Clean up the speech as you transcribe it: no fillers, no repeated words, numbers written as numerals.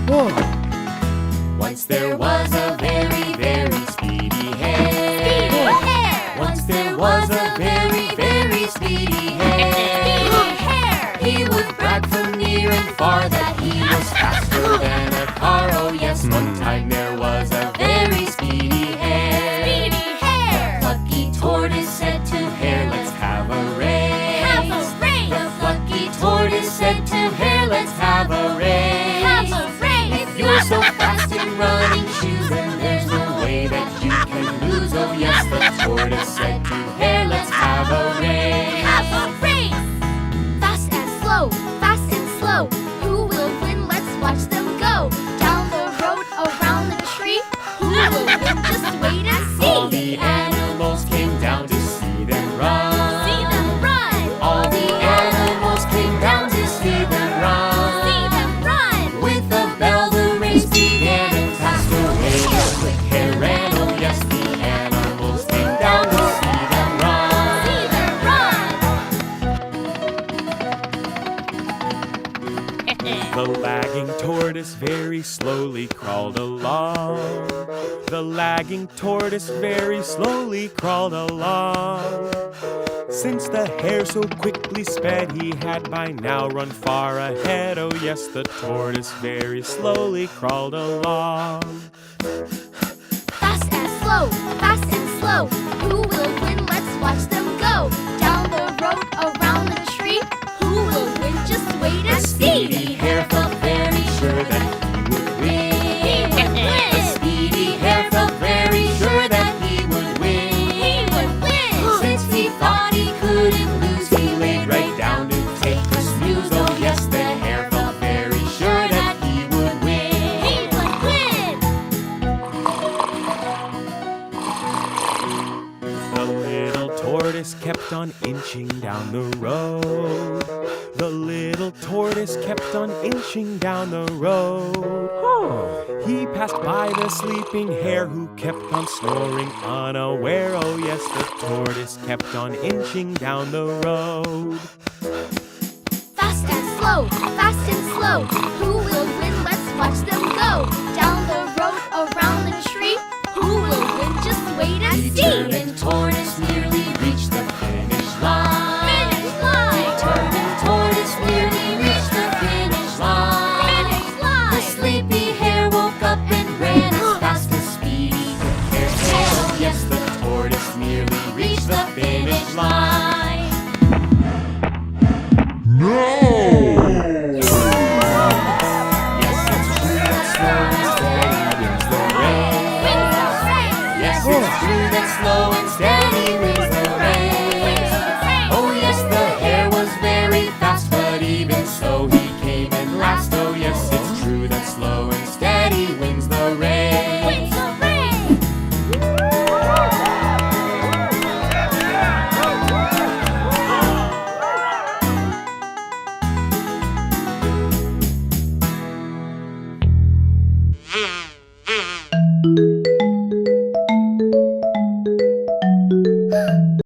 Whoa! Once there was a very, very speedy hare. Speedy hare! Once there was a very, very speedy hare. Speedy hare! He would brag from near and far that he was faster than a car. Oh yes, one time there was a very speedy hare. Speedy hare! Plucky tortoise said to hare, let's have a race. Have a race! The plucky tortoise said to hare, let's have a race. Have a race! If you're so fast in running shoes, then there's no way that you can lose. Oh yes, the tortoise said to hare, let's have a race. Have a race! Fast and slow, fast and slow. Who will win? Let's watch them go. Down the road, around the tree. Who will win? Just wait and see. All the animals came down to see them run. See them run! All the animals came down to see them run. See them run! With a bell the race began and passed away. The quick hare ran. Oh yes, the animals came down to see them run. See them run! The lagging tortoise very slowly crawled along. The lagging tortoise very slowly crawled along. Since the hare so quickly sped, he had by now run far ahead. Oh yes, the tortoise very slowly crawled along. Fast and slow, fast and slow. Who will win? Let's watch them go. Down the road, around the tree. Who will win? Just wait and see. Speedy hare felt very sure that he would win. He would win. The speedy hare felt very sure that he would win. He would win. Since he thought he couldn't lose, he laid right down to take the snooze. Oh yes, the hare felt very sure that he would win. He would win. The little tortoise kept on inching down the road. The little tortoise kept on inching down the road. He passed by the sleeping hare who kept on snoring unaware. Oh yes, the tortoise kept on inching down the road. Fast and slow, fast and slow.